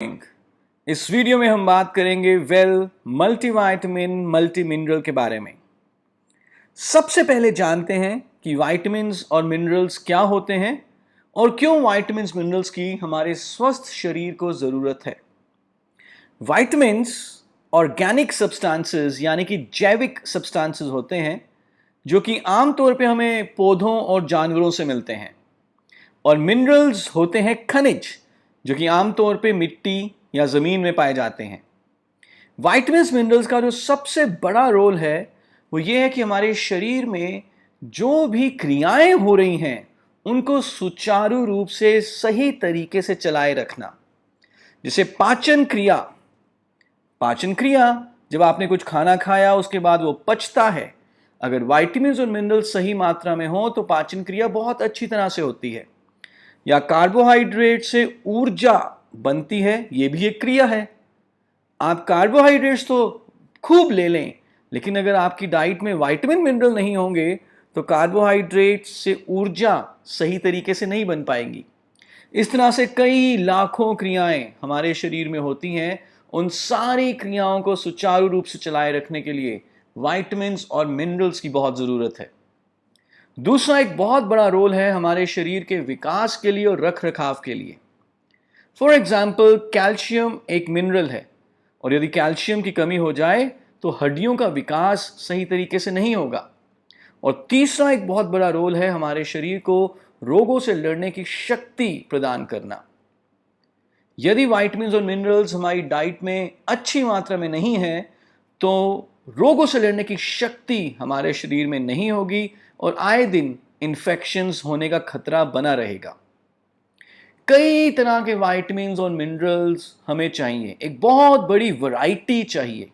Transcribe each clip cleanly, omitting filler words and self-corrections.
Morning. इस video में हम बात करेंगे मल्टीविटामिन मल्टी मिनरल के बारे में। सबसे पहले जानते हैं कि विटामिन्स और मिनरल्स क्या होते हैं और क्यों विटामिन्स मिनरल्स की हमारे स्वस्थ शरीर को ज़रूरत है। विटामिन्स ऑर्गेनिक सब्सटेंसेस यानी कि जैविक सब्सटेंसेस होते हैं जो कि आमतौर पे हमें पौधों और जानवरों से मिलते हैं, और मिनरल्स होते हैं खनिज जो कि आमतौर पे मिट्टी या ज़मीन में पाए जाते हैं। विटामिन्स मिनरल्स का जो सबसे बड़ा रोल है वो ये है कि हमारे शरीर में जो भी क्रियाएं हो रही हैं उनको सुचारू रूप से सही तरीके से चलाए रखना। जैसे पाचन क्रिया जब आपने कुछ खाना खाया उसके बाद वो पचता है, अगर विटामिन्स और मिनरल्स सही मात्रा में हो तो पाचन क्रिया बहुत अच्छी तरह से होती है। या कार्बोहाइड्रेट से ऊर्जा बनती है, ये भी एक क्रिया है। आप कार्बोहाइड्रेट्स तो खूब ले लें, लेकिन अगर आपकी डाइट में विटामिन मिनरल नहीं होंगे तो कार्बोहाइड्रेट से ऊर्जा सही तरीके से नहीं बन पाएगी। इस तरह से कई लाखों क्रियाएं हमारे शरीर में होती हैं। उन सारी क्रियाओं को सुचारू रूप से चलाए रखने के लिए विटामिन्स और मिनरल्स की बहुत ज़रूरत है। दूसरा एक बहुत बड़ा रोल है हमारे शरीर के विकास के लिए और रख रखाव के लिए। फॉर एग्जाम्पल, कैल्शियम एक मिनरल है और यदि कैल्शियम की कमी हो जाए तो हड्डियों का विकास सही तरीके से नहीं होगा। और तीसरा एक बहुत बड़ा रोल है हमारे शरीर को रोगों से लड़ने की शक्ति प्रदान करना। यदि विटामिन्स और मिनरल्स हमारी डाइट में अच्छी मात्रा में नहीं है तो रोगों से लड़ने की शक्ति हमारे शरीर में नहीं होगी और आए दिन इन्फेक्शंस होने का खतरा बना रहेगा। कई तरह के विटामिन्स और मिनरल्स हमें चाहिए, एक बहुत बड़ी वैरायटी चाहिए,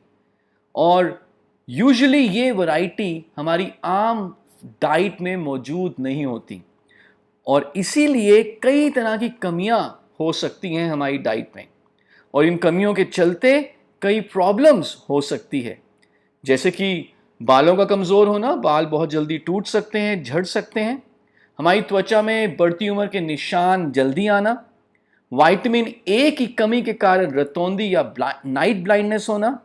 और यूजुअली ये वैरायटी हमारी आम डाइट में मौजूद नहीं होती और इसीलिए कई तरह की कमियां हो सकती हैं हमारी डाइट में, और इन कमियों के चलते कई प्रॉब्लम्स हो सकती है। जैसे कि बालों का कमज़ोर होना, बाल बहुत जल्दी टूट सकते हैं, झड़ सकते हैं। हमारी त्वचा में बढ़ती उम्र के निशान जल्दी आना, विटामिन ए की कमी के कारण रतौंधी या नाइट ब्लाइंडनेस होना,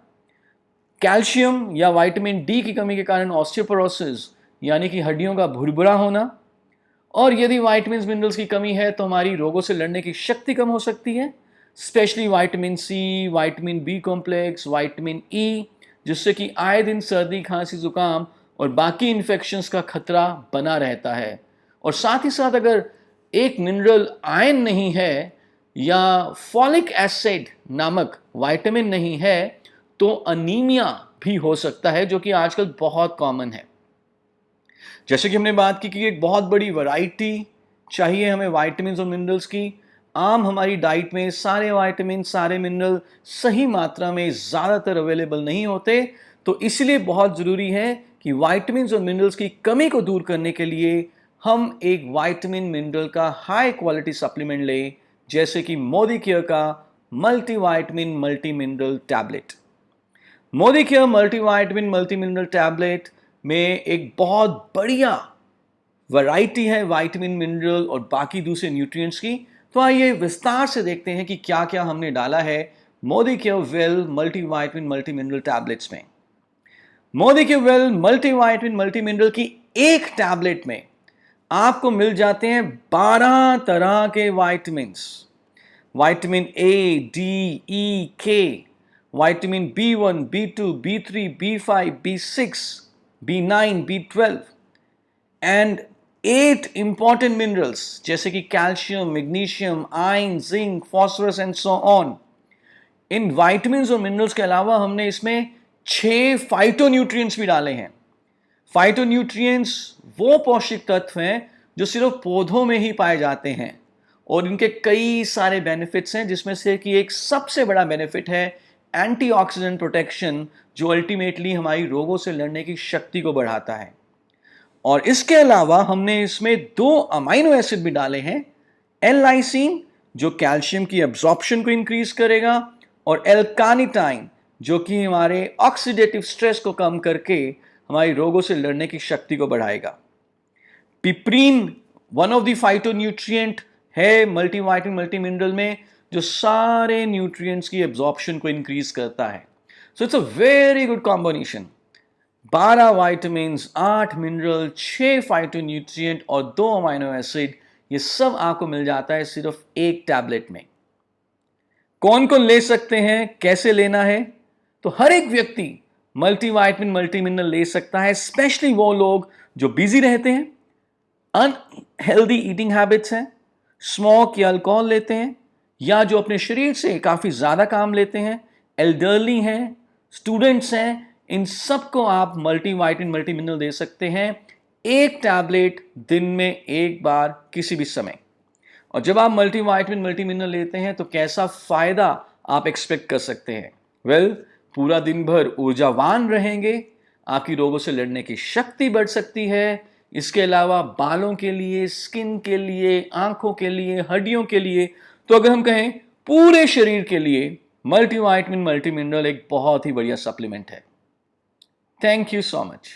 कैल्शियम या विटामिन डी की कमी के कारण ऑस्टियोपोरोसिस यानी कि हड्डियों का भुरभुरा होना, और यदि विटामिन्स मिनरल्स की कमी है तो हमारी रोगों से लड़ने की शक्ति कम हो सकती है, specially vitamin C, vitamin B complex, vitamin E, जिससे कि आए दिन सर्दी, खांसी, जुकाम और बाकी इन्फेक्शंस का खतरा बना रहता है। और साथ ही साथ अगर एक मिनरल आयरन नहीं है या फॉलिक एसिड नामक विटामिन नहीं है तो अनीमिया भी हो सकता है, जो कि आजकल बहुत कॉमन है। जैसे कि हमने बात की कि एक बहुत बड़ी वैरायटी चाहिए हमें विटामिन्स और मिनरल्स की। आम हमारी डाइट में सारे विटामिन, सारे मिनरल सही मात्रा में ज़्यादातर अवेलेबल नहीं होते, तो इसलिए बहुत ज़रूरी है कि विटामिन्स और मिनरल्स की कमी को दूर करने के लिए हम एक विटामिन मिनरल का हाई क्वालिटी सप्लीमेंट लें, जैसे कि मोदीकेयर का multivitamin multi mineral tablet. Modicare multivitamin multi mineral tablet में एक बहुत बढ़िया वैरायटी है विटामिन, मिनरल और बाकी दूसरे न्यूट्रिएंट्स की। तो आइए विस्तार से देखते हैं कि क्या क्या हमने डाला है Modicare well multivitamin multi mineral tablets में। Modicare well multivitamin multi mineral की एक टैबलेट में आपको मिल जाते हैं 12 तरह के विटामिन्स। विटामिन ए, डी, ई, के, vitamin B1, B2, B3, B5, B6, B9, B12 and 8 important minerals जैसे कि calcium, magnesium, iron, zinc, phosphorus and so on. In vitamins और मिनरल्स के अलावा हमने इसमें 6 फाइटोन्यूट्रिएंट्स भी डाले हैं। फाइटोन्यूट्रिएंट्स वो पौष्टिक तत्व हैं जो सिर्फ पौधों में ही पाए जाते हैं और इनके कई सारे बेनिफिट्स हैं, जिसमें से कि एक सबसे बड़ा बेनिफिट है एंटीऑक्सीडेंट प्रोटेक्शन, जो अल्टीमेटली हमारी रोगों से लड़ने की शक्ति को बढ़ाता है। और इसके अलावा हमने इसमें 2 अमाइनो एसिड भी डाले हैं, एल-लाइसिन जो कैल्शियम की एब्जॉर्प्शन को इंक्रीज करेगा, और एल-कार्निटाइन जो कि हमारे ऑक्सीडेटिव स्ट्रेस को कम करके हमारी रोगों से लड़ने की शक्ति को बढ़ाएगा। पिपरीन वन ऑफ द फाइटोन्यूट्रिएंट है मल्टीविटामिन मल्टी मिनरल में, जो सारे न्यूट्रिएंट्स की एब्जॉर्प्शन को इंक्रीज करता है। So it's a very good combination. 12 vitamins, 8 mineral, 6 phytonutrient और 2 अमाइनो एसिड, ये सब आपको मिल जाता है सिर्फ एक टैबलेट में। कौन कौन ले सकते हैं, कैसे लेना है? तो हर एक व्यक्ति मल्टीविटामिन मल्टी मिनरल ले सकता है, स्पेशली वो लोग जो बिजी रहते हैं, अनहेल्दी ईटिंग हैबिट्स हैं, स्मोक या अल्कोहल लेते हैं, या जो अपने शरीर से काफ़ी ज़्यादा काम लेते हैं, एल्डरली हैं, स्टूडेंट्स हैं, इन सबको आप मल्टीविटामिन मल्टी मिनरल दे सकते हैं, एक टैबलेट दिन में एक बार किसी भी समय। और जब आप मल्टीविटामिन मल्टी मिनरल लेते हैं तो कैसा फ़ायदा आप एक्सपेक्ट कर सकते हैं? वेल, पूरा दिन भर ऊर्जावान रहेंगे, आपकी रोगों से लड़ने की शक्ति बढ़ सकती है। इसके अलावा बालों के लिए, स्किन के लिए, आंखों के लिए, हड्डियों के लिए, तो अगर हम कहें पूरे शरीर के लिए मल्टीविटामिन मल्टी मिनरल एक बहुत ही बढ़िया सप्लीमेंट है। Thank you so much.